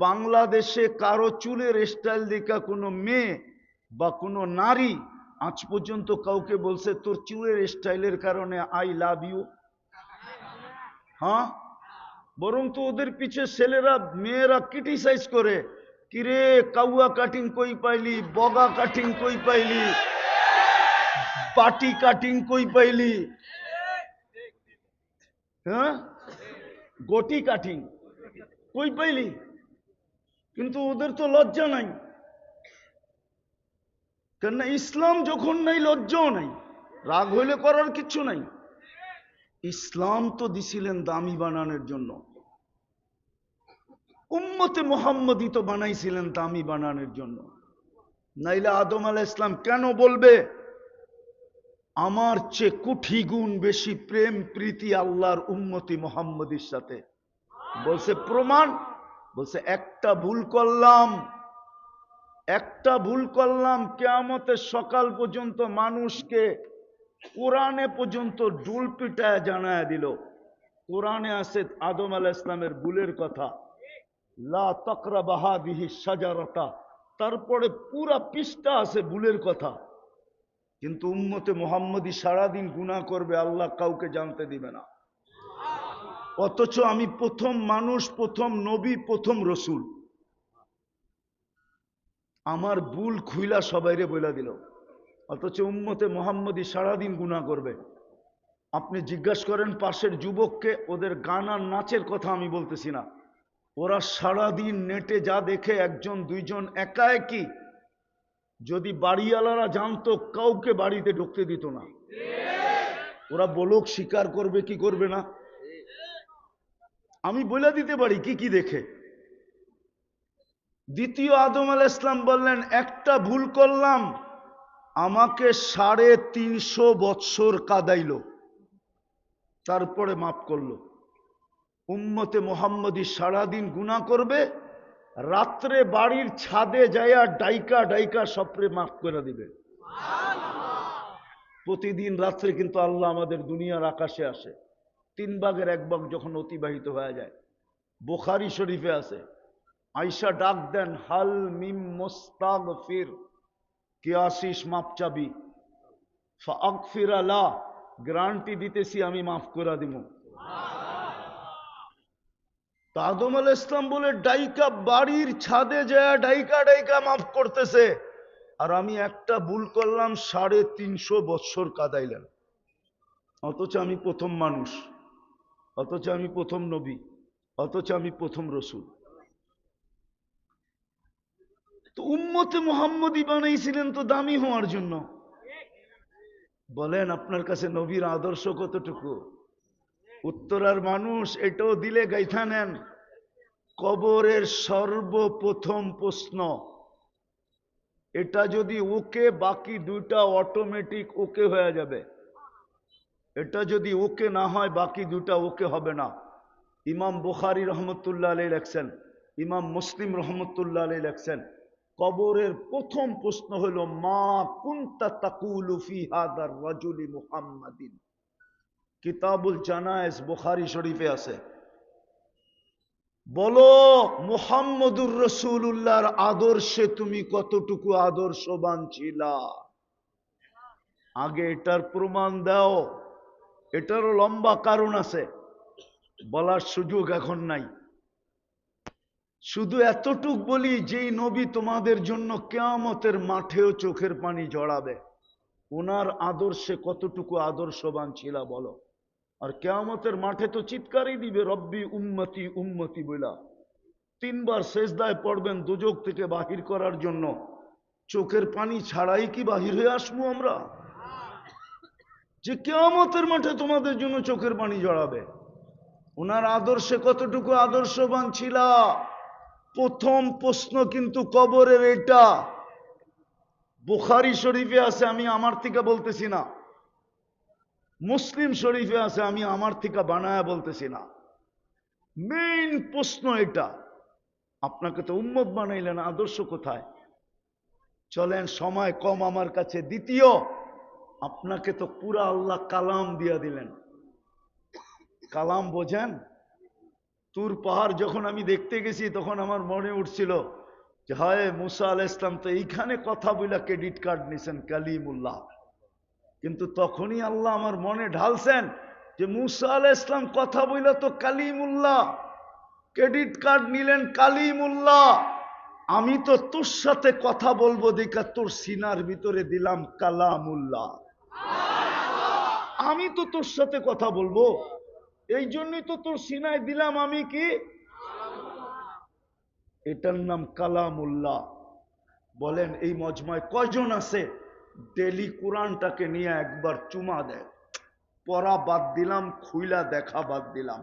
বাংলাদেশে কারো চুলের স্টাইল দেখা কোনো মেয়ে বা কোনো নারী আজ পর্যন্ত কাউকে বলছে তোর চুলের স্টাইলের কারণে আই লাভ ইউ? হ্যাঁ, বরং তো ওদের পিছে ছেলেরা মেয়েরা ক্রিটিসাইজ করে, কিরে কাউয়া কাটিং কই পাইলি, বগা কাটিং কই পাইলি, পাটি কাটিং কই পাইলি, হ্যাঁ গটি কাটিং কই পাইলি? কিন্তু ওদের তো লজ্জা নাই, কেননা ইসলাম যখন নাই লজ্জাও নাই, রাগ হইলে করার কিছু নাই। ইসলাম তো দিছিলেন দামি বানানোর জন্য, উম্মতে মুহাম্মদী তো বানাইছিলেন দামি বানানোর জন্য। নাইলে আদম আলাইহিস সালাম কেন বলবে আমার চেয়ে কোটি গুণ বেশি প্রেম প্রীতি আল্লাহর উম্মতি মুহাম্মদীর সাথে? বলছে প্রমাণ, বলছে একটা ভুল করলাম কিয়ামতের সকাল পর্যন্ত মানুষকে কোরআনে পর্যন্ত ডুল পিটায় জানায় দিল। কোরআনে আছে আদম আলাইহিস সালামের ভুলের কথা, লা তাকরাবা হাযিহি শাজারাতা, তারপরে পুরা পৃষ্ঠা আছে ভুলের কথা। কিন্তু উম্মতে মুহাম্মদী সারাদিন গুনাহ করবে, আল্লাহ কাউকে জানতে দিবে না। অথচ আমি প্রথম মানুষ, প্রথম নবী, প্রথম রসুল, আমার ভুল খুইলা সবাইরে বইলা দিল। অথচ উম্মতে মুহাম্মদী সারাদিন গুনাহ করবে। আপনি জিজ্ঞাসা করেন পাশের যুবককে, ওদের গান আর নাচের কথা আমি বলতেছি না, ওরা সারাদিন নেটে যা দেখে, একজন দুইজন একা একই, যদি বাড়িওয়ালারা জানতো কাউকে বাড়িতে ঢুকতে দিত না। ওরা বলুক, স্বীকার করবে কি করবে না? আমি বলে দিতে পারি কি কি দেখে। দ্বিতীয় আদম আলাইহিস সালাম বললেন একটা ভুল করলাম, আমাকে 350 বৎসর কাদাইল, তারপরে মাফ করলো। উম্মতে মুহাম্মদী সারাদিন গুনাহ করবে, রাত্রে বাড়ির ছাদে যায়া ডাইকা ডাইকা সবরে মাফ করে দিবে। প্রতিদিন রাত্রে কিন্তু আল্লাহ আমাদের দুনিয়ার আকাশে আসে, 3 ভাগের 1 ভাগ যখন অতিবাহিত হয়ে যায়। বুখারী শরীফে আছে, আয়েশা ডাক দেন, হাল মিম মুস্তাগফির, কে আসিস মাপ চাবি? ফাগফির লা, গ্যারান্টি দিতেছি আমি মাফ করে দিব। আদম আলাইহিস সালাম বলে ডাইকা বাড়ির ছাদে যায় ডাইকা ডাইকা মাফ করতেছে, আর আমি একটা ভুল করলাম 350 বৎসর কাদাইলেন। অথচ আমি প্রথম মানুষ, অথচ আমি প্রথম নবী, অথচ আমি প্রথম রসুল। তো উম্মতে মুহাম্মদী বানাইছিলেন তো দামি হওয়ার জন্য। বলেন আপনার কাছে নবীর আদর্শ কতটুকু? উত্তরার মানুষ এটাও দিলে গাইথা নেন, কবরের সর্বপ্রথম প্রশ্ন এটা যদি ওকে, বাকি দুইটা অটোমেটিক ওকে হয়ে যাবে। এটা যদি ওকে না হয় বাকি দুটা ওকে হবে না। ইমাম বুখারী রহমতুল্লাহ আলাইহি লেখছেন, ইমাম মুসলিম রহমতুল্লাহ আলাইহি লেখছেন, কবরের প্রথম প্রশ্ন হলো মা কুনতা তাকুলু ফি হাদার রাজুলি মুহাম্মাদিন। কিতাবুল জানায়েজ বুখারী শরীফে আছে। বলো মুহাম্মদুর রাসূলুল্লাহর আদর্শে তুমি কতটুকু আদর্শবান ছিলা? আগে এটার প্রমাণ দাও। এটারও লম্বা কারণ আছে, বলার সুযোগ এখন নাই। শুধু এতটুক বলি, যেই নবী তোমাদের জন্য কিয়ামতের মাঠেও চোখের পানি জড়াবে, ওনার আদর্শে কতটুকু আদর্শবান ছিলা বলো। আর কিয়ামতের মাঠে তো চিৎকারই দিবে রব্বি উম্মতি উম্মতি বইলা, 3 বার সেজদায় পড়বেন দোজখ থেকে বাহির করার জন্য। চোখের পানি ছাড়াই কি বাহির হয়ে আসবো আমরা? যে কিয়ামতের মাঠে তোমাদের জন্য চোখের পানি জড়াবে, ওনার আদর্শে কতটুকু আদর্শবান ছিলা? প্রথম প্রশ্ন কিন্তু কবরের এটা। বুখারী শরীফে আছে, আমি আমার থেকে বলতেছি না। মুসলিম শরীফে আছে, আমি আমার থেকে বানায়া বলতেছি না। মেইন প্রশ্ন এটা। আপনাকে তো উম্মত বানাইলেন, আদর্শ কোথায়? চলেন, সময় কম আমার কাছে। দ্বিতীয়, আপনাকে তো পুরা আল্লাহ কালাম দিয়া দিলেন। কালাম বোঝেন? তুর পাহাড় যখন আমি দেখতে গেছি তখন আমার মনে উঠছিল যে হায় মুসা আলাইহিস সালাম তো এইখানে কথা বইলা ক্রেডিট কার্ড নিছেন কালিমুল্লাহ। কিন্তু তখনই আল্লাহ আমার মনে ঢালছেন যে মুসা আলাইহিস সালাম কথা বইলা তো কালিমুল্লাহ, ক্রেডিট কার্ড নিলেন কালিমুল্লাহ। আমি তো তোর সাথে কথা বলবো দেখা তোর সিনার ভিতরে দিলাম কালামুল্লাহ। আমি তো তোর সাথে কথা বলবো, এই জন্যই তো তোর সিনায় দিলাম আমি কি, এটার নাম কালামুল্লাহ। বলেন এই মজমায় কয়জন আছে ডেলি কোরআনটাকে নিয়ে একবার চুমা দেয়? পড়া বাদ দিলাম, খুইলা দেখা বাদ দিলাম,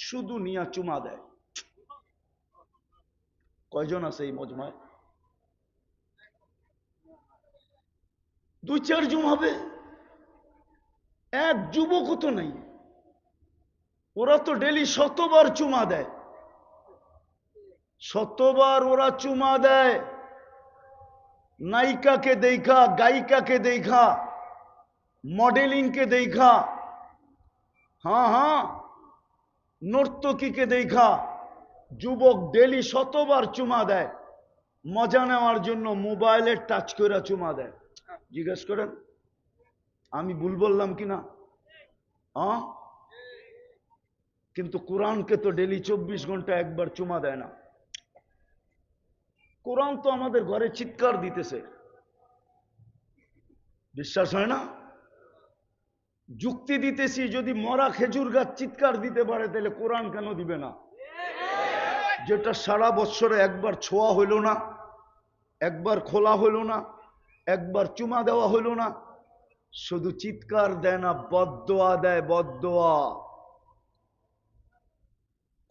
শুধু নিয়া চুমা দেয়। কয়জন আছে এই মজমায়? 2-4 জন হবে, এক যুবকও তো নাই। ওরা তো ডেলি শতবার চুমা দেয়, শতবার ওরা চুমা দেয়। নায়িকাকে দেখা, গায়িকাকে দেখা, মডেলিংকে দেখা, হ্যাঁ নর্তকীকে দেখা যুবক ডেলি শতবার চুমা দেয়। মজা নেওয়ার জন্য মোবাইলে টাচ করে চুমা দেয়। জিজ্ঞেস করেন আমি ভুল বললাম কিনা? হ্যাঁ, কিন্তু কোরআনকে তো ডেলি 24 ঘন্টা একবার চুমা দেয় না। কোরআন তো আমাদের ঘরে চিৎকার দিতেছে, বিশ্বাস হয় না? যুক্তি দিতেছি, যদি মরা খেজুর গাছ চিৎকার দিতে পারে তাহলে কোরআন কেন দিবে না? যেটা সারা বছরে একবার ছোঁয়া হইল না, একবার খোলা হইল না, একবার চুমা দেওয়া হইল না, শুধু চিৎকার দেয় না, বদদোয়া দেয়, বদদোয়া।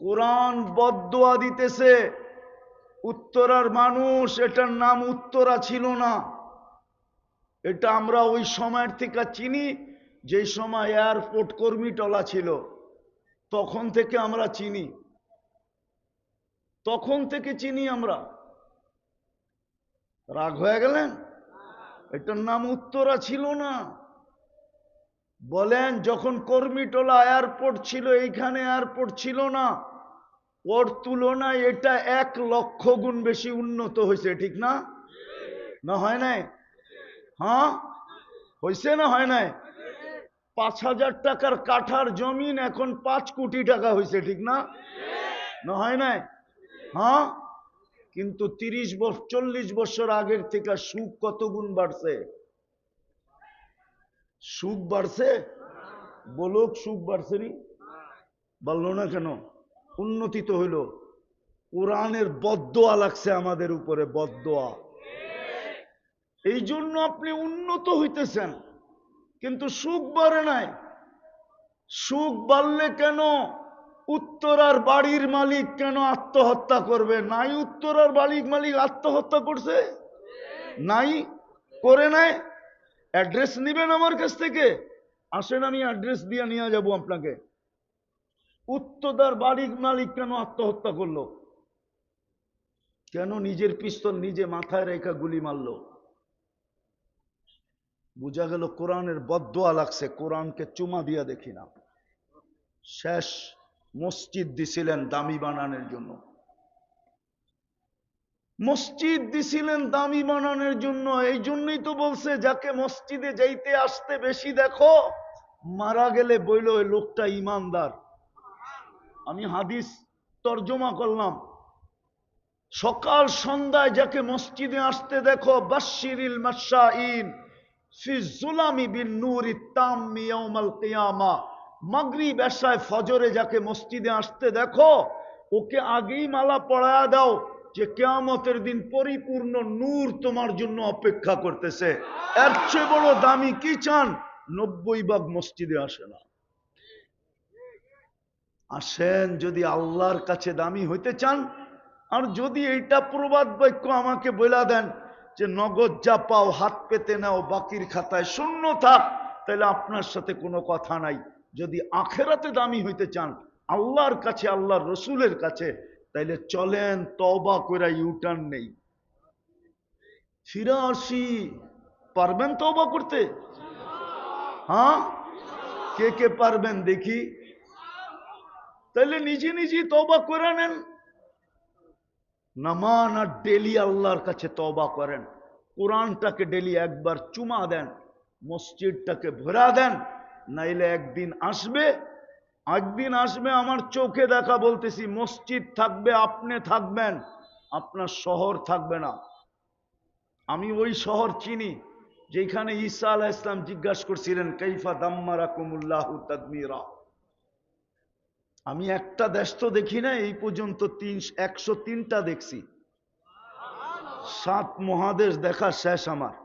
কোরআন বদদোয়া দিতেছে। উত্তরার মানুষ, এটার নাম উত্তরা ছিল না। এটা আমরা ওই সময়ের থেকে চিনি, যে সময় এয়ারপোর্ট কর্মীটলা ছিল, তখন থেকে আমরা চিনি, তখন থেকে চিনি আমরা। রাগ হয়ে গেলেন? এটার নাম উত্তরা ছিল না। বলেন যখন কর্মীটলা এয়ারপোর্ট ছিল, এইখানে এয়ারপোর্ট ছিল না, ওর তুলনায় এটা 1 লক্ষ গুণ বেশি উন্নত হয়েছে, ঠিক না? না হয় নাই? হ্যাঁ হয়েছে না হয় নাই? 5,000 টাকার কাঠার জমিন এখন 5 কোটি টাকা হয়েছে, ঠিক না? না হয় নাই? হ্যাঁ, কিন্তু 40 বছর আগের থেকে সুখ কত গুণ বাড়ছে? সুখ বাড়ছে? বলুক সুখ বাড়ছে নি? বললো না কেন? উন্নতি তো হইল। কোরআনের বদদোয়া লাগছে আমাদের উপরে, বদদোয়া। এই জন্য আপনি উন্নত হইতেছেন, কিন্তু সুখ বাড়ে নাই। সুখ বাড়লে কেন উত্তরার বাড়ির মালিক কেন আত্মহত্যা করবে? নাই উত্তরার বাড়ির মালিক আত্মহত্যা করছে? নাই, করে নাই। অ্যাড্রেস নিবেন আমার কাছ থেকে? আসেন, আমি অ্যাড্রেস দিয়ে নিয়ে যাব আপনাকে। উত্তরার বাড়ির মালিক কেন আত্মহত্যা করলো? কেন নিজের পিস্তল নিজে মাথায় রেখা গুলি মারলো? বুঝা গেল কোরআনের বদদোয়া লাগছে। কোরআনকে চুমা দিয়া দেখি না। শেষ মসজিদ দিছিলেন দামি বানানোর জন্য, মসজিদ দিছিলেন দামি বানানোর জন্য। এই জন্যই তো বলছে যাকে মসজিদে যাইতে আসতে বেশি দেখো, মারা গেলে বইল ওই লোকটা ইমানদার। আমি হাদিস তর্জমা করলাম। সকাল সন্ধ্যায় যাকে মসজিদে আসতে দেখো, বাশশিরিল মাশাইন ফি যুলামি বিন নূরি তাম্মি ইয়াউমাল কিয়ামা। মাগরিব এশায় ফজরে যাকে মসজিদে আসতে দেখো, ওকে আগেই মালা পরায়া দাও যে কিয়ামতের দিন পরিপূর্ণ নূর তোমার জন্য অপেক্ষা করতেছে। এর চেয়ে বড় দামি কি চান? 90 ভাগ মসজিদে আসে না। আসেন যদি আল্লাহর কাছে দামি হইতে চান। আর যদি এইটা প্রবাদ বাক্য আমাকে বলে দেন যে নগদ যা পাও হাত পেতে নাও, বাকির খাতায় শূন্য থাক, তাহলে আপনার সাথে কোনো কথা নাই। যদি আখেরাতে দামি হইতে চান আল্লাহর কাছে, আল্লাহর রসুলের কাছে, তাইলে চলেন তওবা কইরা ইউটার্ন নেই, ফিরে আসি। পারবেন তওবা করতে? হ্যাঁ, কে কে পারবেন দেখি? তাহলে নিজে নিজেই তওবা করে নেন। নামান আর ডেলি আল্লাহর কাছে তওবা করেন। কোরআনটাকে ডেলি একবার চুমা দেন, মসজিদটাকে ভরা দেন। নাইলে একদিন আসবে আমার চোখে দেখা বলতেছি, মসজিদ থাকবে, আপনি থাকবেন, আপনার শহর থাকবে না। আমি ওই শহর চিনি যেখানে ঈসা আলাইহিস সালাম জিজ্ঞাসা করছিলেন কাইফা দাম্মারাকুমুল্লাহু তাদমিরা। আমি একটা দেশ তো দেখি না, এই পর্যন্ত 103টা দেখছি। 7 মহাদেশ দেখা শেষ আমার।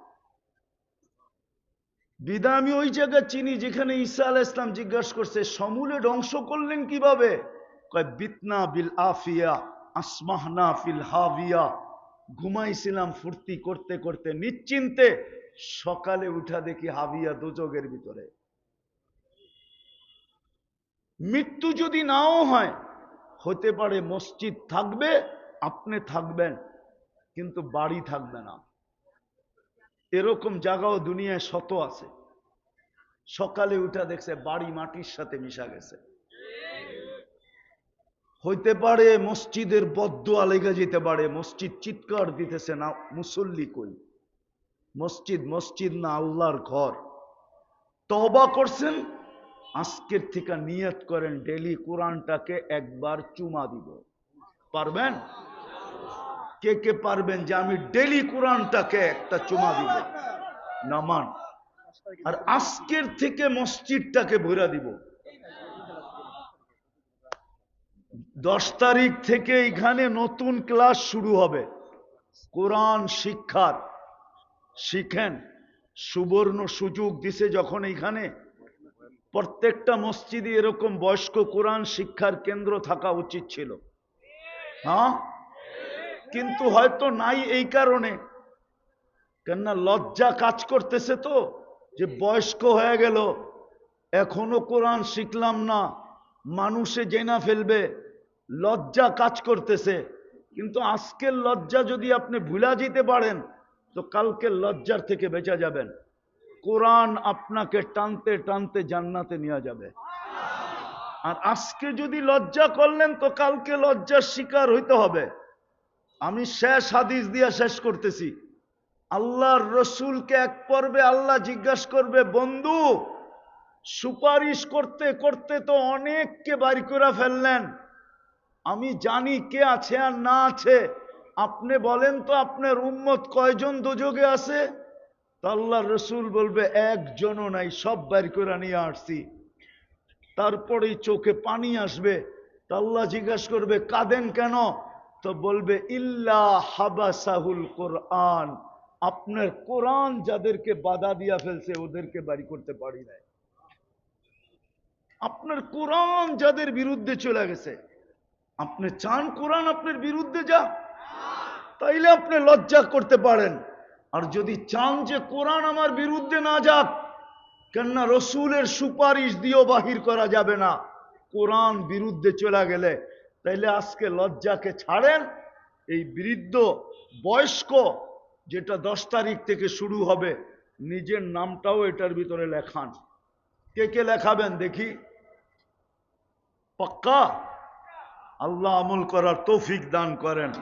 বিদায় আমি ওই জায়গা চিনি যেখানে ঈসা আলাইহিস সালাম জিজ্ঞাসা করছে সমূলে ধ্বংস করলেন কিভাবে? কয় বিতনা বিল আফিয়া আসমাহনা ফিল হাবিয়া। ঘুমাইছিলাম ফুর্তি করতে করতে নিশ্চিন্তে, সকালে উঠা দেখি হাবিয়া দোজখের ভিতরে। মৃত্যু যদি নাও হয়, হতে পারে মসজিদ থাকবে, আপনি থাকবেন, কিন্তু বাড়ি থাকবে না। এরকম জায়গাও দুনিয়ায় শত আছে। সকালে উঠা দেখছে বাড়ি মাটির সাথে মিশা গেছে। হইতে পারে মসজিদের বদদুয়া লেগে যেতে পারে, মসজিদ চিৎকার দিতেছে না মুসল্লি কই। মসজিদ মসজিদ না, আল্লাহর ঘর। তওবা করছেন, আজকের থেকে নিয়ত করেন ডেলি কোরআনটাকে একবার চুমা দিব। পারবেন? কে কে পারবেন যে আমি ডেলি কোরআনটাকে একটা চুমা দিব? নামান। আর আজকের থেকে মসজিদটাকে ভরা দিব। 10 তারিখ থেকে এখানে নতুন ক্লাস শুরু হবে, কোরআন শিক্ষার। শিখেন, সুবর্ণ সুযোগ দিছে যখন এখানে। প্রত্যেকটা মসজিদে এরকম বয়স্ক কোরআন শিক্ষার কেন্দ্র থাকা উচিত ছিল। হ্যাঁ, কিন্তু হয়তো নাই এই কারণে, কেননা লজ্জা কাজ করতেছে তো, যে বয়স্ক হয়ে গেল, এখনো কোরআন শিখলাম না, মানুষে জেনা ফেলবে, লজ্জা কাজ করতেছে। কিন্তু আজকের লজ্জা যদি আপনি ভুলা যেতে পারেন, তো কালকের লজ্জার থেকে বেঁচে যাবেন। কোরআন আপনাকে টানতে টানতে জান্নাতে নিয়ে যাবে। আর আজকে যদি লজ্জা করলেন, তো কালকে লজ্জার শিকার হইতে হবে। আমি শেষ হাদিস দিয়া শেষ করতেছি। আল্লাহর রসুলকে এক পর্বে আল্লাহ জিজ্ঞাসা করবে, বন্ধু সুপারিশ করতে করতে তো অনেককে বাড়ি করে ফেললেন, আমি জানি কে আছে আর না আছে, আপনি বলেন তো আপনার উম্মত কয়জন দোজখে আছে? তা আল্লাহর রসুল বলবে একজনও নাই, সব বাড়ি করে নিয়ে আসছি। তারপরেই চোখে পানি আসবে। তা আল্লাহ জিজ্ঞাসা করবে কাঁদেন কেন? তো বলবে ইল্লা হাবাসাহুল কোরআন, আপনার কোরআন যাদেরকে বাধা দিয়া ফেলছে ওদেরকে বাড়ি করতে পারি নাই। আপনার কোরআন যাদের বিরুদ্ধে চলে গেছে। আপনি চান কোরআন আপনার বিরুদ্ধে যা, তাইলে আপনি লজ্জা করতে পারেন। আর যদি চান যে কোরআন আমার বিরুদ্ধে না যাক, কেননা রসুলের সুপারিশ দিয়েও বাহির করা যাবে না কোরআন বিরুদ্ধে চলে গেলে, তাইলে আজকে লজ্জাকে ছাড়েন। এই বৃদ্ধ বয়স্ক যেটা 10 তারিখ থেকে শুরু হবে, নিজের নামটাও এটার ভিতরে লেখান। কে কে লেখাবেন দেখি? পাক্কা? আল্লাহ আমল করার তৌফিক দান করেন।